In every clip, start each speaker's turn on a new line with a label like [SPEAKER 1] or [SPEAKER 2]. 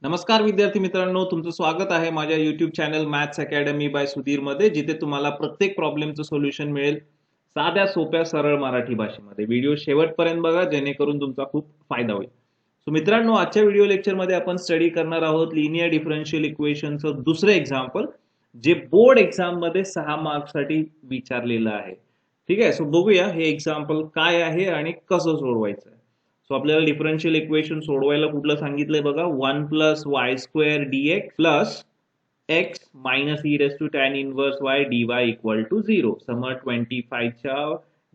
[SPEAKER 1] नमस्कार विद्यार्थी मित्रांनो, तुमचं स्वागत आहे माझ्या YouTube channel maths academy by Sudhir मध्ये, जिथे तुम्हाला प्रत्येक प्रॉब्लेमचं सोल्युशन मिळेल साध्या सोप्या सरळ मराठी भाषेमध्ये. व्हिडिओ शेवटपर्यंत बघा, जेणेकरून तुमचा खूप फायदा होईल. सो मित्रांनो, आजच्या व्हिडिओ लेक्चरमध्ये आपण स्टडी करणार आहोत लिनियर डिफरन्शियल इक्वेशनचं दुसरं एक्झाम्पल, जे बोर्ड एक्झाम मध्ये 6 मार्क्ससाठी विचारलेलं आहे. ठीक आहे, सो बघूया हे एक्झाम्पल काय आहे आणि कसं सोडवायचं आहे. सो आपल्याला डिफरन्शियल इक्वेशन सोडवायला कुठलं सांगितलंय बघा, 1 plus y square dx plus x minus e raise to tan inverse y d y equal to 0. समर 25 च्या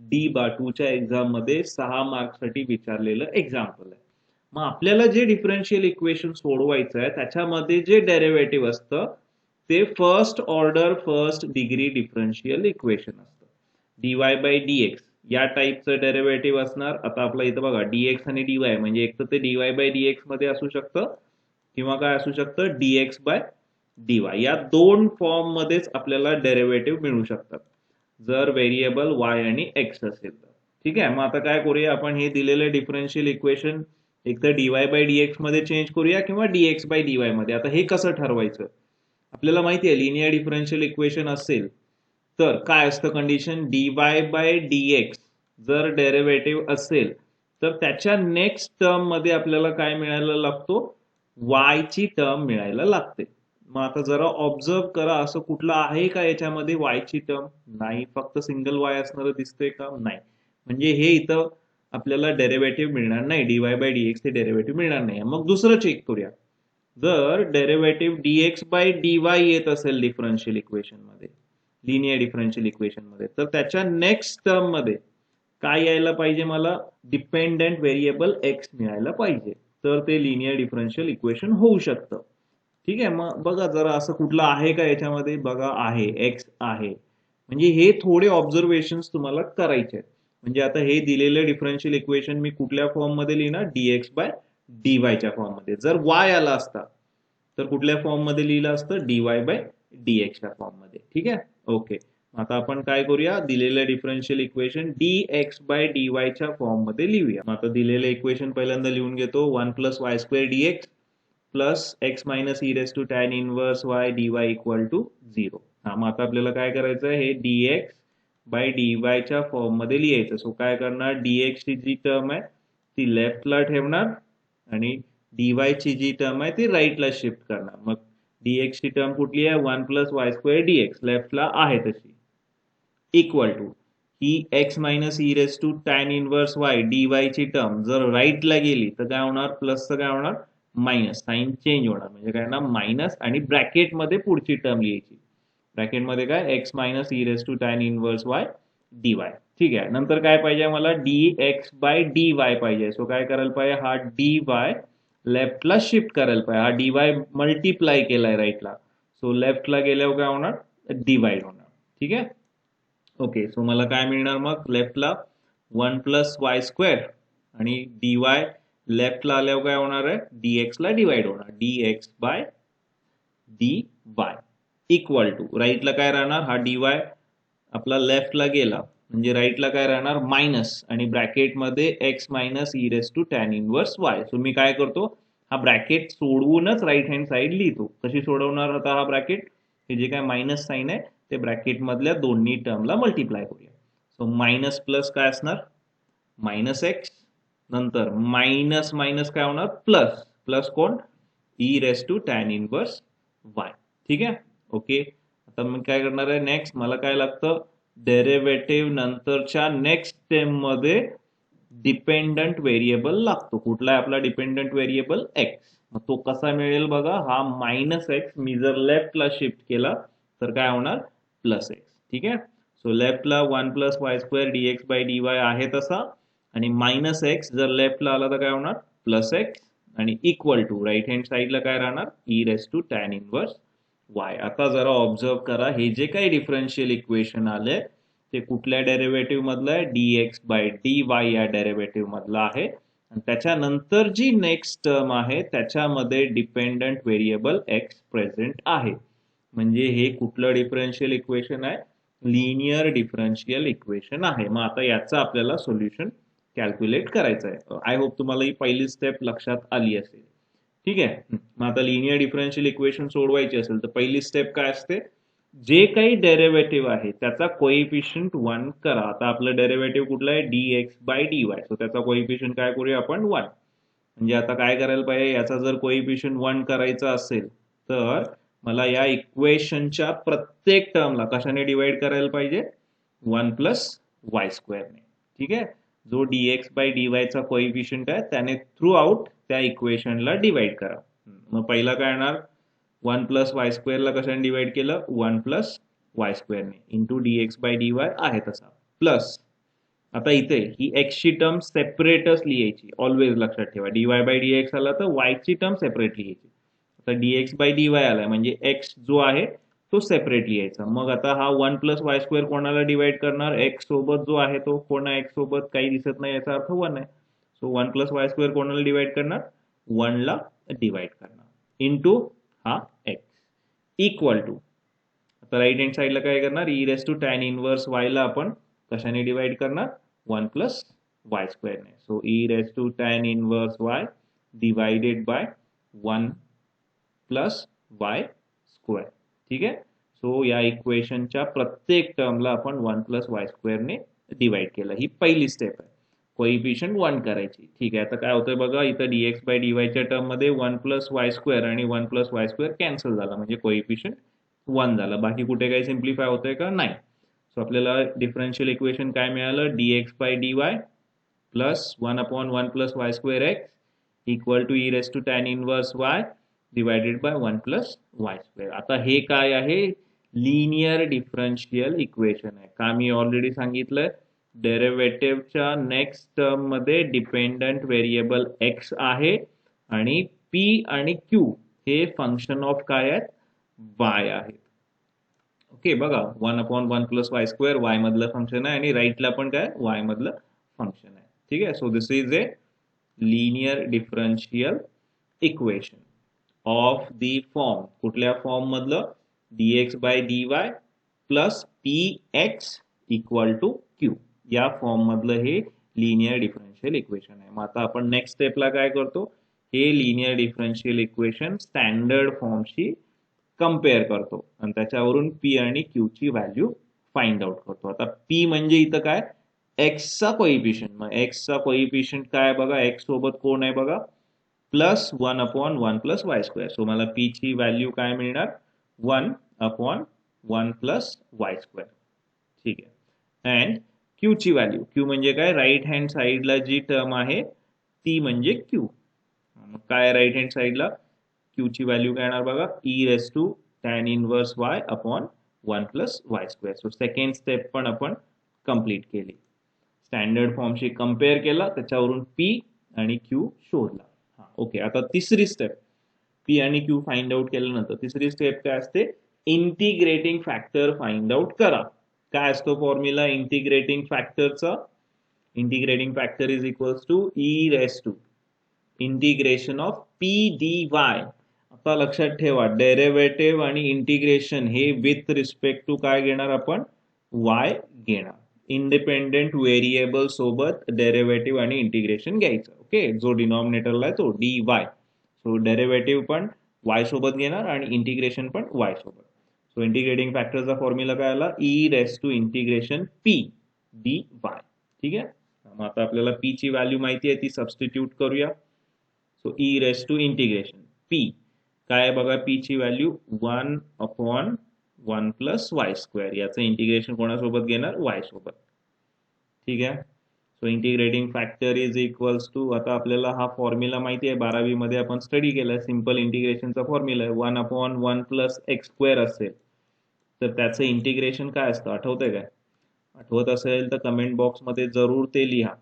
[SPEAKER 1] D2 च्या एक्झाम मध्ये 6 मार्क्ससाठी विचारलेलं एक्झाम्पल आहे. मग आपल्याला जे डिफरन्शियल इक्वेशन सोडवायचं आहे त्याच्यामध्ये जे डेरिव्हेटिव्ह असतं ते first order first degree differential equation असतं. dy बाय dx या टाईपचं डेरिव्हेटिव्ह असणार. आता आपला इथं बघा dx आणि dy म्हणजे एक तर ते dy बाय dx मध्ये असू शकतं किंवा काय असू शकतं dx बाय dy. या दोन फॉर्म मध्येच आपल्याला डेरिव्हेटिव्ह मिळू शकतात जर व्हेरिएबल y आणि x असेल तर. ठीक आहे, मग आता काय करूया आपण, हे दिलेले डिफरन्शियल इक्वेशन एक तर dy बाय dx मध्ये चेंज करूया किंवा dx बाय dy मध्ये. आता हे कसं ठरवायचं, आपल्याला माहिती आहे लिनियर डिफरन्शियल इक्वेशन असेल तर काय असतं कंडिशन, dy बाय dx जर डेरिव्हेटिव्ह असेल तर त्याच्या नेक्स्ट टर्म मध्ये आपल्याला काय मिळायला लागतो, y ची टर्म मिळायला लागते. मग आता जरा ऑब्झर्व करा, असं कुठलं आहे का याच्यामध्ये y ची टर्म? नाही, फक्त सिंगल y असणार दिसतंय का? नाही. म्हणजे हे इथं आपल्याला डेरिव्हेटिव्ह मिळणार नाही, dy बाय dx हे डेरिव्हेटिव्ह मिळणार नाही. मग दुसरं चेक करूया, जर डेरिव्हेटिव्ह dx बाय dy येत असेल डिफरन्शियल इक्वेशन मध्ये, लिनियर डिफरन्शियल इक्वेशन मध्ये, तर त्याच्या नेक्स्ट टर्म मध्ये काय यायला पाहिजे, मला डिपेंडंट व्हेरिएबल x मिळायला पाहिजे, तर ते लिनियर डिफरन्शियल इक्वेशन होऊ शकतं. ठीक आहे, मग बघा जरा असं कुठलं आहे का याच्यामध्ये, बघा आहे, x आहे. म्हणजे हे थोडे ऑब्झर्वेशन्स तुम्हाला करायचे आहेत. म्हणजे आता हे दिलेले डिफरन्शियल इक्वेशन मी कुठल्या फॉर्म मध्ये लिहिणार, dx बाय dy च्या फॉर्म मध्ये. जर y आला असता तर कुठल्या फॉर्म मध्ये लिहिलं असतं, dy बाय dx च्या फॉर्म मध्ये. ठीक आहे, ओके. आता आपण काय करूया, दिलेलं differential equation dx by dy च्या फॉर्म मध्ये लिहूया. आता दिलेलं इक्वेशन पहिल्यांदा लिहून घेतो, 1 plus y square dx plus x minus e raise to tan inverse y d y equal to 0. हा, मग आता आपल्याला काय करायचं आहे, हे dx बाय dy च्या फॉर्म मध्ये लिहायचं. सो काय करणार, dx ची जी टर्म आहे ती लेफ्टला ठेवणार आणि dy ची जी टर्म आहे ती राईटला शिफ्ट करणार. मग dx ची टर्म कुठली आहे, 1 प्लस वाय स्क्वेअर dx लेफ्टला आहे तशी, इक्वल टू ही x minus e raise to tan inverse y d y ची टर्म जर राईटला गेली तर काय होणार, प्लसचं काय होणार, मायनस, साइन चेंज होणार. म्हणजे काय ना, मायनस आणि ब्रॅकेट मध्ये पुढची टर्म लिहायची. ब्रॅकेट मध्ये काय, x minus e raise to tan inverse y d y. ठीक आहे, नंतर काय पाहिजे मला, d x by d y पाहिजे. सो काय करायला पाहिजे, हा डी वाय लेफ्टला शिफ्ट करायला पाहिजे. हा डी वाय मल्टिप्लाय केलाय राईटला, सो लेफ्टला गेल्यावर काय होणार, डिवाइड होणार. ठीक आहे, ओके. सो मला काय मिळणार मग, लेफ्टला 1 प्लस वाय स्क्वेअर आणि डी वाय लेफ्टला आल्यावर काय होणार आहे, dx ला डिवाइड होणार, dx by dy equal to राईटला काय राहणार, हा dy आपला लेफ्टला गेला म्हणजे राईटला काय राहणार, मायनस आणि ब्रॅकेट मध्ये x minus e raise to tan inverse y. So मी काय करतो, हा ब्रॅकेट सोडवूनच राईट हँड साइड लिहितो. कशी सोडवणार होता हा ब्रॅकेट, हे जे काय मायनस साइन आहे ते ब्रॅकेट मधल्या दोन्ही टर्मला मल्टिप्लाय करूया. सो मायनस प्लस काय असणार, मायनस एक्स, नंतर मायनस मायनस काय होणार, प्लस, प्लस कोण, e raise to tan inverse y. ठीक आहे, ओके. आता मी काय करणार आहे, नेक्स्ट मला काय लागतं, डेरिव्हेटिव्ह नंतरच्या नेक्स्ट स्टेप मध्ये डिपेंडंट व्हेरिएबल लागतो. कुठला आहे आपला डिपेंडंट व्हेरिएबल, एक्स. मग तो कसा मिळेल बघा, हा मायनस एक्स मी जर लेफ्टला शिफ्ट केला तर काय होणार, प्लस एक्स. ठीक आहे, सो लेफ्टला 1 plus y square dx by d y आहे तसा, आणि मायनस एक्स जर लेफ्टला आला तर काय होणार, प्लस एक्स, आणि इक्वल टू राईट हँड साइडला काय राहणार, e raise to tan inverse y. आता जरा ऑब्झर्व करा, हे जे काही डिफरन्शियल इक्वेशन आले ते कुठल्या डेरिव्हेटिव्ह मधलं आहे, dx बाय dy या डेरिव्हेटिव्ह मधलं आहे. आणि त्याच्यानंतर जी नेक्स्ट टर्म आहे त्याच्यामध्ये डिपेंडंट व्हेरिएबल x प्रेझेंट आहे. म्हणजे हे कुठलं डिफरन्शियल इक्वेशन आहे, लिनियर डिफरन्शियल इक्वेशन आहे. मग आता याचं आपल्याला सोल्युशन कॅल्क्युलेट करायचं आहे. आय होप तुम्हाला ही पहिली स्टेप लक्षात आली असेल. ठीक आहे. मग आता लिनियर डिफरन्शियल इक्वेशन सोडवायची असेल तर पहिली स्टेप काय असते, जे काही डेरिव्हेटिव्ह आहे त्याचा कोइफिशियंट 1 करा. आता आपलं डेरिव्हेटिव्ह कुठलं आहे, dx/dy. सो त्याचा कोइफिशियंट काय करूया आपण, 1. म्हणजे आता काय करायला पाहिजे, याचा जर कोइफिशियंट 1 करायचा असेल तर मला या इक्वेशनच्या प्रत्येक टर्मला कशाने डिवाइड करायला पाहिजे, 1 प्लस वाय स्क्वेअरने. ठीक आहे. जो dx/dy चा कोइफिशियंट आहे त्याने थ्रू आउट त्या इक्वेशनला डिवाइड करा. मग पहिला काय येणार, 1 प्लस वाय स्क्वेअरला कशाने डिवाइड केलं, 1 प्लस वाय स्क्वेअरने इंटू dx/dy आहे तसा, प्लस आता इथे ही x ची टर्म सेपरेटच लिहायची, ऑलवेज लक्षात ठेवा. dy/dx आला तर y ची टर्म सेपरेट लिहायची. आता dx/dy आलाय म्हणजे x जो आहे तो सेपरेट लिहायचा. मग आता हा 1 प्लस वाय स्क्वेअर कोणाला डिवाइड करणार, x सोबत जो आहे तो कोण आहे, x सोबत काही दिसत नाही याचा अर्थ 1 आहे. सो 1 प्लस वाय स्क्वेअर कोणाला डिवाइड करणार, 1 ला डिवाइड करणार, इनटू हा x इक्वल टू, आता राईट हँड साइडला काय करणार, e raise to tan inverse y ला आपण कशाने डिवाइड करणार, 1 प्लस वाय स्क्वेअरने. So e raise to tan inverse y divided by 1 plus y square. ठीक आहे. सो या इक्वेशनच्या प्रत्येक टर्मला आपण 1 प्लस वाय स्क्वेअरने डिवाइड केलं. ही पहिली स्टेप आहे, कोइफिशियंट 1 करायची. ठीक आहे. आता काय होतंय बघा, इथं dx/dy च्या टर्म मध्ये 1 प्लस वाय स्क्वेअर आणि 1 प्लस वाय स्क्वेअर कॅन्सल झाला म्हणजे कोइफिशियंट 1 झालं. बाकी कुठे काही सिम्प्लिफाय होतंय का, नाही. सो आपल्याला डिफरन्शियल इक्वेशन काय मिळालं, dx/dy plus 1/1 plus y square x equal to e raise to tan inverse y divided by 1 plus y square. आता हे काय आहे, लिनियर डिफरन्शियल इक्वेशन आहे. का मी ऑलरेडी सांगितलंय, डेरिव्हेटिव्हच्या नेक्स्ट टर्म मध्ये डिपेंडंट व्हेरिएबल x आहे आणि p आणि q हे फंक्शन ऑफ काय आहेत, y आहेत. ओके, बघा 1/1 प्लस वाय स्क्वेअर वाय मधलं फंक्शन आहे आणि राईटला पण काय, वाय मधलं फंक्शन आहे. ठीक आहे. So this is a linear differential equation of the form, कुठल्या फॉर्म मधलं, dx/dy plus px equal to q, या फॉर्म मधलं हे लिनियर डिफरन्शियल इक्वेशन आहे. मग आता आपण नेक्स्ट स्टेपला काय करतो, हे लिनियर डिफरन्शियल इक्वेशन स्टँडर्ड फॉर्मशी कम्पेअर करतो आणि त्याच्यावरून p आणि q ची व्हॅल्यू फाइंड आउट करतो. आता p म्हणजे इथं काय, x चा कोइफिशियंट. मग x चा कोइफिशियंट काय बघा, x सोबत कोण आहे बघा, plus 1/1 plus y square. So मला p ची व्हॅल्यू काय मिळणार, 1/1 प्लस वाय स्क्वेअर. ठीक आहे. अँड q ची व्हॅल्यू, q म्हणजे काय, राईट हँड साइडला जी टर्म आहे ती म्हणजे q. मग काय राईट हँड साइडला q ची व्हॅल्यू काय येणार बघा, e raise to tan inverse y upon 1 plus y square. So second step पण आपण कंप्लीट केली, स्टँडर्ड फॉर्मशी कम्पेअर केला, त्याच्यावरून p आणि q शोधला. ओके. आता तिसरी स्टेप, p आणि q फाइंड आउट केल्यानंतर तिसरी स्टेप काय असते, इंटिग्रेटिंग फॅक्टर फाइंड आउट करा. काय असतो फॉर्म्युला इंटिग्रेटिंग फॅक्टरचा, integrating factor is equals to e raise to integration of p dy. आता लक्षात ठेवा, डेरिव्हेटिव्ह आणि इंटिग्रेशन हे विथ रिस्पेक्ट टू काय घेणार आपण, y घेणार. इंडिपेंडेंट व्हेरिएबल सोबत डेरिव्हेटिव्ह आणि इंटिग्रेशन घ्यायचं. ओके, जो डिनॉमिनेटरला आहे तो dy. सो डेरिव्हेटिव्ह पण y सोबत घेणार आणि इंटिग्रेशन पण y सोबत. सो इंटिग्रेटिंग फॅक्टरचा फॉर्म्युला काय आला, e raise to integration p dy. ठीक आहे. मग आता आपल्याला p ची व्हॅल्यू माहिती आहे, ती सबस्टिट्यूट करूया. So e raise to integration p काय बघा, p ची व्हॅल्यू 1/1 प्लस वाय स्क्वेअर. याचं इंटिग्रेशन कोणासोबत घेणार, y सोबत. ठीक आहे. So integrating factor is equals to, आता आपल्याला हा फॉर्म्युला माहिती आहे, 12वी मध्ये आपण स्टडी केलाय. सिंपल इंटिग्रेशनचा फॉर्म्युला आहे, 1/1 प्लस एक्स स्क्वेअर असेल तर त्याचं इंटिग्रेशन काय असतं, आठवतंय काय, आठवत असेल तर कमेंट बॉक्स मध्ये जरूर ते लिहा.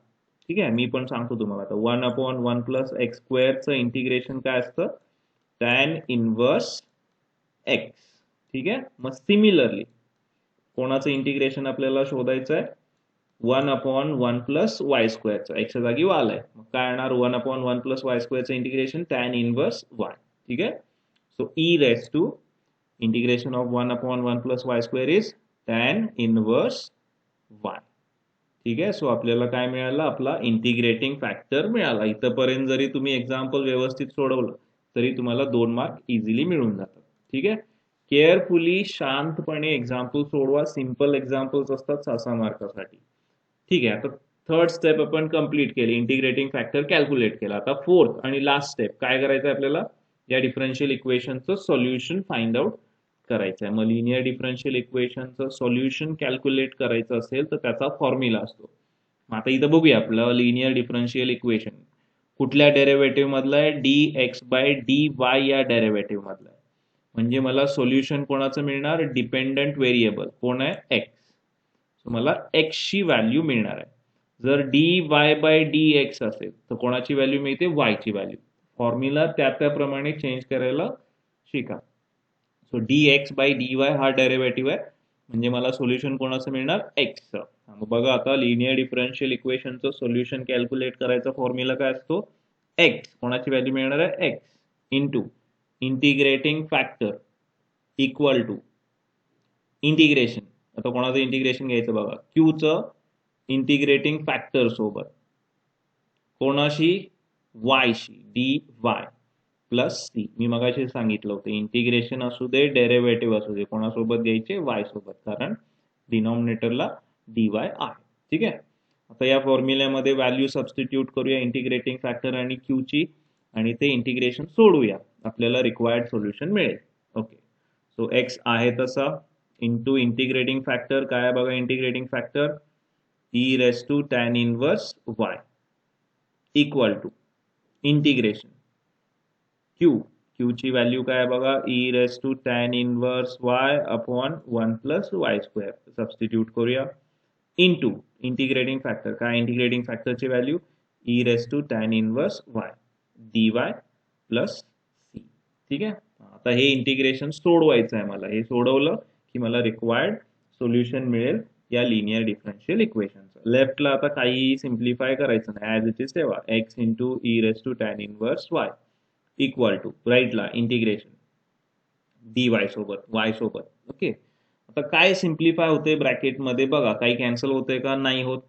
[SPEAKER 1] ठीक आहे. मी पण सांगतो तुम्हाला. आता 1/1 प्लस एक्स स्क्वेअरचं इंटिग्रेशन काय असतं, टॅन इनवर्स एक्स. ठीक आहे. मग सिमिलरली कोणाचं इंटिग्रेशन आपल्याला शोधायचं आहे, 1/1 प्लस वाय स्क्वेअरचं, एक्सच्या जागी वाय आहे. मग काय येणार, 1/1 प्लस वाय स्क्वेअरचं इंटिग्रेशन टॅन इनवर्स वाय. ठीक आहे. So e raise to integration of 1/1 plus y square is tan inverse y. ठीक आहे. सो आपल्याला काय मिळालं, आपला इंटिग्रेटिंग फॅक्टर मिळाला. इथपर्यंत जरी तुम्ही एक्झाम्पल व्यवस्थित सोडवलं तरी तुम्हाला 2 मार्क इझिली मिळून जातात. ठीक आहे. केअरफुली शांतपणे एक्झाम्पल सोडवा. सिंपल एक्झाम्पल्स असतात 6-6 मार्कासाठी. ठीक आहे. आता थर्ड स्टेप आपण कंप्लीट केली, इंटिग्रेटिंग फॅक्टर कॅल्क्युलेट केला. आता फोर्थ आणि लास्ट स्टेप काय करायचं आहे आपल्याला, या डिफरन्शियल इक्वेशनचं सोल्युशन फाइंड आउट करायचं आहे. मग लिनियर डिफरन्शियल इक्वेशनचं सोल्युशन कॅल्क्युलेट करायचं असेल तर त्याचा फॉर्म्युला असतो. मग आता इथं बघूया आपलं लिनियर डिफरन्शियल इक्वेशन कुठल्या डेरिव्हेटिव्ह मधलं आहे, dx/dy या डेरिव्हेटिव्ह मधलं आहे. म्हणजे मला सोल्युशन कोणाचं मिळणार, डिपेंडंट व्हेरिएबल कोण आहे, x. मला x ची व्हॅल्यू मिळणार आहे. जर dy/dx असेल तर कोणाची व्हॅल्यू मिळते, y ची व्हॅल्यू. फॉर्म्युला त्याप्रमाणे चेंज करायला शिका. सो dx/dy हा डेरिव्हेटिव्ह आहे, म्हणजे मला सोल्युशन कोणाचं मिळणार, x. मग बघा आता लिनियर डिफरन्शियल इक्वेशनचं सोल्युशन कॅल्क्युलेट करायचा फॉर्म्युला काय असतो, x. कोणाची व्हॅल्यू मिळणार आहे, x into integrating factor equal to integration. आता कोणाचं इंटिग्रेशन घ्यायचं बघा, क्यूचं इंटिग्रेटिंग फॅक्टर सोबत कोणाशी, y शी, dy प्लस सी. मी मगाशी सांगितलं होतं इंटिग्रेशन असू दे डेरिव्हेटिव्ह असू दे कोणासोबत घ्यायचे, y सोबत, कारण डिनॉमिनेटरला dy आहे. ठीक आहे. आता या फॉर्म्युल्यामध्ये व्हॅल्यू सबस्टिट्यूट करूया इंटिग्रेटिंग फॅक्टर आणि क्यू ची, आणि ते इंटिग्रेशन सोडूया, आपल्याला रिक्वायर्ड सोल्युशन मिळेल. ओके. सो x आहे तसा इंटू इंटिग्रेटिंग फॅक्टर काय आहे बघा, integrating factor e⁻tan inverse y equal to integration q ची व्हॅल्यू काय बघा, e⁻tan inverse y upon 1 plus y square. Substitute करूया इंटू इंटिग्रेटिंग फॅक्टर काय, इंटिग्रेटिंग फॅक्टरची value e⁻tan inverse y dy plus c. ठीक आहे. आता हे इंटिग्रेशन सोडवायचं आहे मला. हे सोडवलं की मला रिक्वायर्ड सोल्युशन मिळेल या लिनियर डिफरन्शियल इक्वेशनचं. लेफ्टला आता काही सिम्प्लिफाय करायचं नाही, ऍज इट इज ठेवा. x into e⁻tan inverse y equal to राईटला इंटिग्रेशन dy सोबत y सोबत. ओके. आता काय सिम्प्लिफाय होते ब्रॅकेटमध्ये बघा, काही कॅन्सल होते का, नाही होत.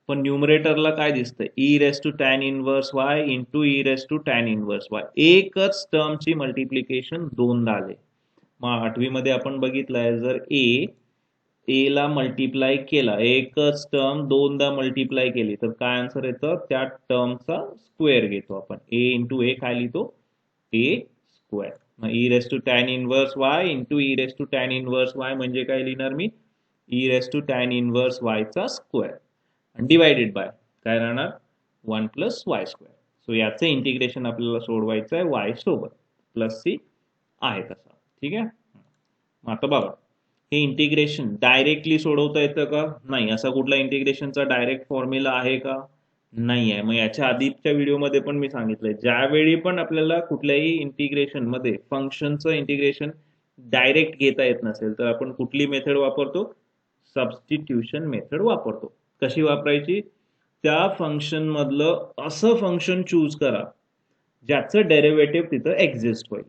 [SPEAKER 1] पण न्यूमरेटरला काय दिसतंय, e⁻tan inverse y into e⁻tan inverse y. एकच टर्मची मल्टिप्लिकेशन दोनदा आले. मग 8वी मध्ये आपण बघितलंय, जर a ला मल्टिप्लाय केला, एकच टर्म दोनदा मल्टिप्लाय केली तर काय आन्सर येतं, त्या टर्मचा स्क्वेअर घेतो आपण. a इंटू a काय लिहितो, a स्क्वेअर. मग e⁻tan inverse y into e⁻tan inverse y म्हणजे काय लिहिणार मी, e⁻tan इनवर्स y चा स्क्वेअर आणि डिवायडेड बाय काय राहणार, 1 प्लस y स्क्वेअर. सो याचं इंटिग्रेशन आपल्याला सोडवायचं आहे y सोबत, प्लस सी आहे तसा. ठीक आहे. आता बघा, हे इंटिग्रेशन डायरेक्टली सोडवता येतं का, नाही. असा कुठला इंटिग्रेशनचा डायरेक्ट फॉर्म्युला आहे का, नाही आहे. मग याच्या आधीच्या व्हिडिओमध्ये पण मी सांगितलंय, ज्यावेळी पण आपल्याला कुठल्याही इंटिग्रेशन मध्ये फंक्शनचं इंटिग्रेशन डायरेक्ट घेता येत नसेल तर आपण कुठली मेथड वापरतो, सबस्टिट्यूशन मेथड वापरतो. कशी वापरायची, त्या फंक्शन मधलं असं फंक्शन चूज करा ज्याचं डेरिव्हेटिव्ह तिथं एक्झिस्ट होईल,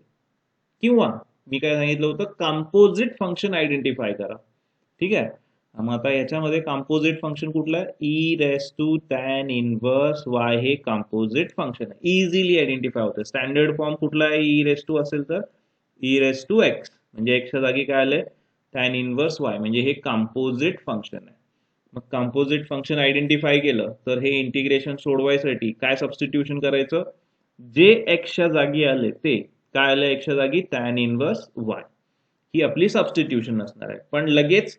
[SPEAKER 1] किंवा मी काय सांगितलं होतं, कंपोजिट फंक्शन आयडेंटिफाय करा. ठीक आहे. मग आता याच्यामध्ये कंपोजिट फंक्शन कुठलं आहे, e⁻tan इनवर्स y हे कंपोजिट फंक्शन आहे, इझिली आयडेंटिफाय होतं. स्टँडर्ड फॉर्म कुठला आहे, e⁻ असेल तर e⁻x, म्हणजे x च्या जागी काय आलंय, tan इनवर्स y, म्हणजे हे कंपोजिट फंक्शन आहे. मग कंपोजिट फंक्शन आयडेंटिफाय केलं तर हे इंटिग्रेशन सोडवायसाठी काय सबस्टिट्यूशन करायचं, जे x च्या जागी आले ते काय आलं, x च्या जागी tan इनवर्स y, ही आपली सबस्टिट्यूशन असणार आहे. पण लगेच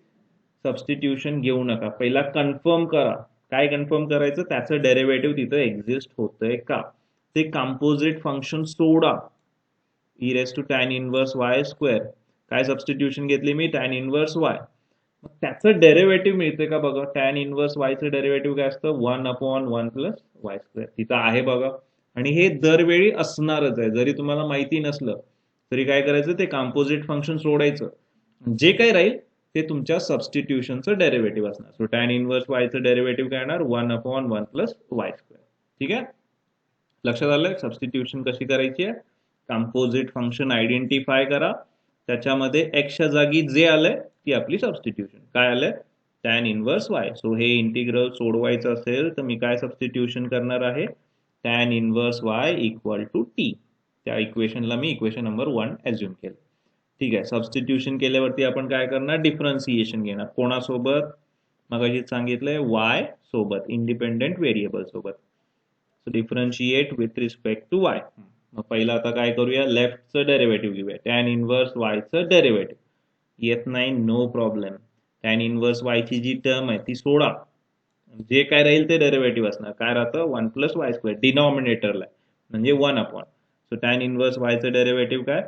[SPEAKER 1] सबस्टिट्यूशन घेऊ नका, पहिला कन्फर्म करा. काय कन्फर्म करायचं, त्याचं डेरिव्हेटिव्ह तिथं एक्झिस्ट होतंय का. ते कंपोजिट फंक्शन सोडा, e⁻tan इनवर्स y स्क्वेअर, काय सबस्टिट्यूशन घेतली मी, tan इनवर्स y. मग त्याचं डेरिव्हेटिव्ह मिळते का बघा, tan इनवर्स y चं डेरिव्हेटिव्ह काय असतं, 1 अपॉन 1 प्लस y स्क्वेअर. तिथं आहे बघा, आणि हे दरवेळी असणारच आहे. जरी तुम्हाला माहिती नसलं तरी काय करायचं, ते कंपोजिट फंक्शन सोडायचं, जे काय राहील ते तुमच्या सबस्टिट्यूशनचं डेरिव्हेटिव्ह असणार. सो tan इनवर्स y चं डेरिव्हेटिव्ह काय येणार, 1 अपॉन 1 प्लस y स्क्वेअर. ठीक आहे. लक्षात आलंय सबस्टिट्यूशन कशी करायची आहे, कंपोजिट फंक्शन आयडेंटिफाय करा, त्याच्यामध्ये x च्या जागी जे आलंय ती आपली सबस्टिट्यूशन. काय आलंय, tan इनवर्स y. सो हे इंटिग्रल सोडवायचं असेल तर मी काय सबस्टिट्यूशन करणार आहे, tan inverse y equal to t. त्या इक्वेशनला मी इक्वेशन नंबर 1 ॲज्युम केलं. ठीक आहे. सबस्टिट्यूशन केल्यावरती आपण काय करणार, डिफरन्सिएशन घेणार. कोणासोबत, मगाशी सांगितलंय y सोबत, इंडिपेंडेंट व्हेरिएबल सोबत. So differentiate with respect to y. मग पहिला आता काय करूया, लेफ्टचं डेरिव्हेटिव्ह घेऊया. टॅन इनव्हर्स वायचं डेरिव्हेटिव्ह येत नाही, नो प्रॉब्लेम. टॅन इनव्हर्स वायची जी टर्म आहे ती सोडा, जे काय राहील ते डेरिव्हेटिव्ह असणार. काय राहतं, 1 प्लस वाय स्क्वेअर डिनॉमिनेटरला, म्हणजे 1 अपॉन. सो टॅन इनव्हर्स वायचं डेरिव्हेटिव्ह काय,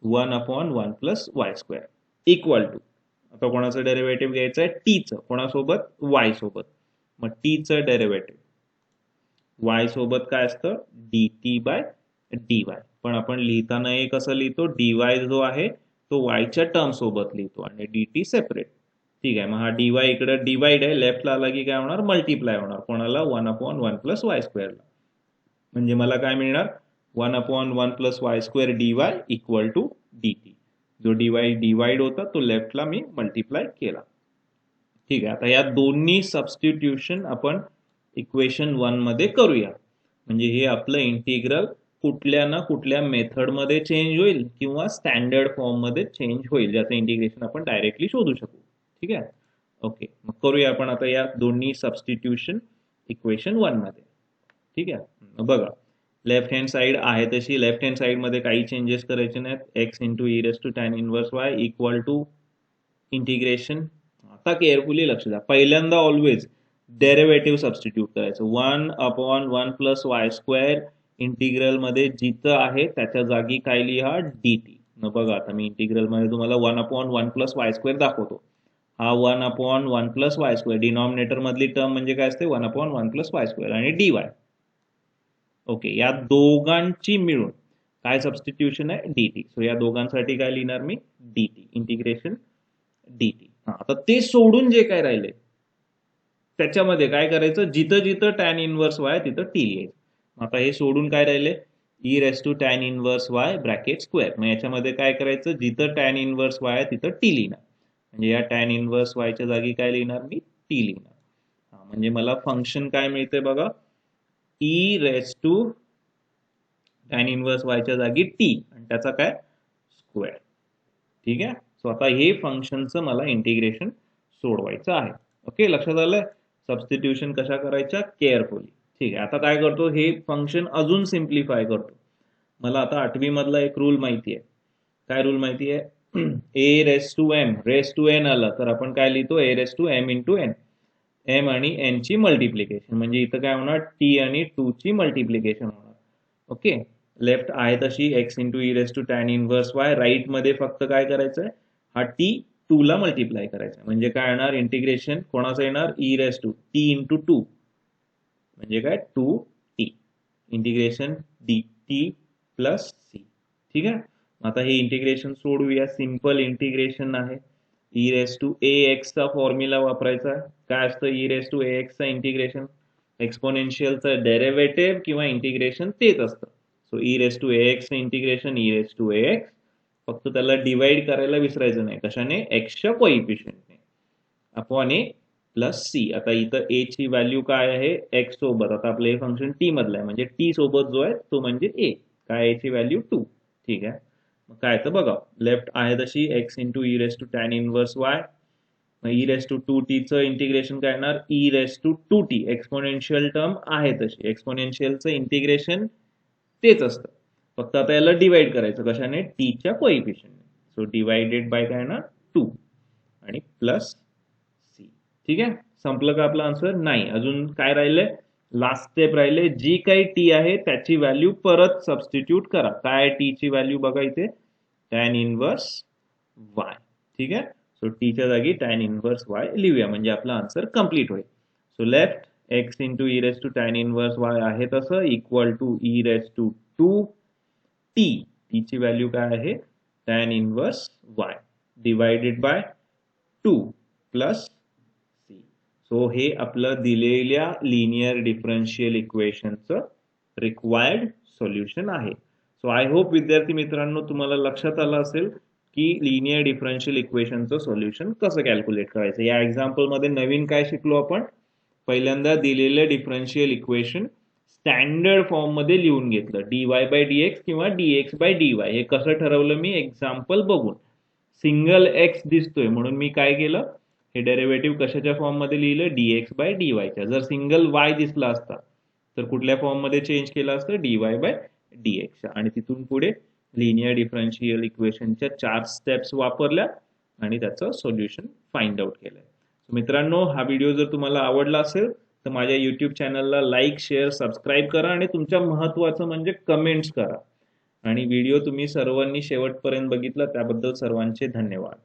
[SPEAKER 1] 1 upon 1 plus y square equal to, आता कोणाचं डेरिव्हेटिव्ह घ्यायचं आहे, टीचं. कोणासोबत, वाय सोबत. मग टीचं डेरिव्हेटिव्ह वाय सोबत काय असतं, dt बाय dy. पण आपण लिहिताना हे कसं लिहितो, dy जो आहे तो वायच्या टर्म सोबत लिहितो आणि dt सेपरेट. ठीक आहे. मग हा dy इकडे डिवाइड आहे, लेफ्टला आला की काय होणार, मल्टिप्लाय होणार. कोणाला, 1 अपॉन 1 प्लस वाय स्क्वेअरला. म्हणजे मला काय मिळणार, 1 upon 1 plus y square dy equal to dt. जो डिवाइड होता तो लेफ्टला मी मल्टिप्लाय केला. ठीक आहे. आता या दोन्ही सबस्टिट्यूशन आपण इक्वेशन 1 मध्ये करूया. म्हणजे हे आपलं इंटिग्रल कुठल्या ना कुठल्या मेथडमध्ये चेंज होईल किंवा स्टँडर्ड फॉर्म मध्ये चेंज होईल, ज्याचं इंटिग्रेशन आपण डायरेक्टली शोधू शकू. ठीक आहे. ओके, मग करूया आपण आता या दोन्ही सबस्टिट्यूशन इक्वेशन 1 मध्ये. ठीक आहे. बघा, लेफ्ट हँड साइड आहे तशी, लेफ्ट हँड साइड मध्ये काही चेंजेस करायचे नाहीत. X into e raise to tan inverse y equal to integration. आता केअरफुली लक्ष द्या, पहिल्यांदा ऑलवेज डेरिव्हेटिव्ह सबस्टिट्यूट करायचं. 1 upon 1 plus y square integral मध्ये जिथं आहे त्याच्या जागी काय लिहा, dt. न बघा, आता मी इंटिग्रल मध्ये तुम्हाला 1 अपॉन 1 प्लस वाय स्क्वेअर दाखवतो. हा 1 upon 1 plus y square denominator मधली टर्म म्हणजे काय असते, 1 अपॉन 1 प्लस वाय स्क्वेअर आणि dy. ओके, या दोघांची मिळून काय सबस्टिट्यूशन आहे, dt. सो या दोघांसाठी काय लिहिणार मी, dt, इंटिग्रेशन dt. आता ते सोडून जे काय राहिले त्याच्यामध्ये काय करायचं, जिथं जिथं टॅन इनवर्स वाय तिथं टी लिहायचं. आता हे सोडून काय राहिले, e raise to tan inverse y bracket square. मग याच्यामध्ये काय करायचं, जिथं टॅन इनवर्स वाय आहे तिथं टी लिहिणार. म्हणजे या टॅन इनवर्स वायच्या जागी काय लिहिणार मी, टी लिहिणार. म्हणजे मला फंक्शन काय मिळते बघा, e raise to tan inverse वायच्या जागी टी आणि त्याचा काय, स्क्वेअर. ठीक आहे. सो आता हे फंक्शनचं मला इंटिग्रेशन सोडवायचं आहे. ओके, लक्षात आलंय. सबस्टिट्यूशन कशा करायच्या, केअरफुली. ठीक आहे. आता काय करतो, हे फंक्शन अजून सिम्प्लिफाय करतो. मला आता 8वी मधला एक रूल माहिती आहे. काय रूल माहिती आहे, a raise to m, raise to n आला तर आपण काय लिहितो, a raise to m into n. M आणि एन ची मल्टिप्लिकेशन, म्हणजे इथं काय होणार, टी आणि 2 ची मल्टिप्लिकेशन होणार. ओके, लेफ्ट आहे तशी x into e raise to tan inverse y, right मध्ये फक्त काय करायचंय, हा टी 2 ला मल्टिप्लाय करायचा. म्हणजे काय येणार, इंटिग्रेशन कोणाचं येणार, e raise to t into 2 म्हणजे काय, 2t, integration dt plus c. ठीक आहे. आता हे इंटिग्रेशन सोडूया, सिंपल इंटिग्रेशन आहे. E raise to a x चा फॉर्म्युला वापरायचा. काय असतं e raise to a x चा इंटिग्रेशन, एक्सपोनेन्शियलचं डेरिव्हेटिव्ह किंवा इंटिग्रेशन तेच असतं. So e raise to a x integration e raise to a x, फक्त त्याला डिवाइड करायला विसरायचं नाही. कशाने, एक्सच्या कोइफिशियंटने, अपॉन ए प्लस सी. आता इथं ए ची व्हॅल्यू काय आहे, एक्स सोबत. आता आपलं हे फंक्शन टी मधलं आहे, म्हणजे टी सोबत जो आहे तो म्हणजे ए. काय, ए ची व्हॅल्यू 2. ठीक आहे. मग काय तर बघा, लेफ्ट आहे तशी x into e raise to tan inverse y. E raise to 2t चं इंटिग्रेशन काय येणार, e raise to 2t, exponential term आहे तशी, एक्सपोनेन्शियलचं इंटिग्रेशन तेच असतं, फक्त आता याला डिवाइड करायचं. कशाने, टीच्या कोइफिशियंटने. सो डिवाइडेड बाय काय ना 2 आणि प्लस सी. ठीक आहे. संपलं का आपलं आन्सर, नाही, अजून काय राहिले, लास्ट स्टेप राहिले. जी काही टी आहे त्याची व्हॅल्यू परत सबस्टिट्यूट करा. काय टी ची व्हॅल्यू बघा इथे, टॅन इनवर्स वाय. ठीक आहे. सो टीच्या जागी टॅन इनवर्स वाय लिहूया, म्हणजे आपला आन्सर कम्प्लीट होईल. So left x into e raise to tan inverse y आहे तसं, equal to e raise to 2t, t ची व्हॅल्यू काय आहे, tan inverse y divided by 2 plus c. So हे आपलं दिलेल्या लिनियर डिफरन्शियल इक्वेशनचं रिक्वायर्ड सोल्युशन आहे. सो आय होप विद्यार्थी मित्रांनो तुम्हाला लक्षात आलं असेल की लिनियर डिफरन्शियल इक्वेशनचं सोल्युशन कसं कॅल्क्युलेट करायचं. या एक्झाम्पल मध्ये नवीन काय शिकलो आपण, पहिल्यांदा दिलेलं डिफरन्शियल इक्वेशन स्टँडर्ड फॉर्म मध्ये लिहून घेतलं, dy/dx किंवा dx/dy. हे कसं ठरवलं मी एक्झाम्पल बघून. सिंगल एक्स दिसतोय म्हणून मी काय केलं, हे डेरिव्हेटिव्ह कशाच्या फॉर्म मध्ये लिहिलं, dx/dy च्या. जर सिंगल y दिसला असता तर कुठल्या फॉर्म मध्ये चेंज केलं असतं, dy/dx. आणि तिथून पुढे लिनियर डिफरन्शियल इक्वेशनच्या 4 स्टेप्स वापरल्या आणि त्याचं सोल्युशन फाइंड आउट केलंय. मित्रांनो, हा व्हिडिओ जर तुम्हाला आवडला असेल तर माझ्या युट्यूब चॅनलला लाईक, शेअर, सबस्क्राईब करा आणि तुमच्या महत्त्वाचं म्हणजे कमेंट्स करा. आणि व्हिडिओ तुम्ही सर्वांनी शेवटपर्यंत बघितला त्याबद्दल सर्वांचे धन्यवाद.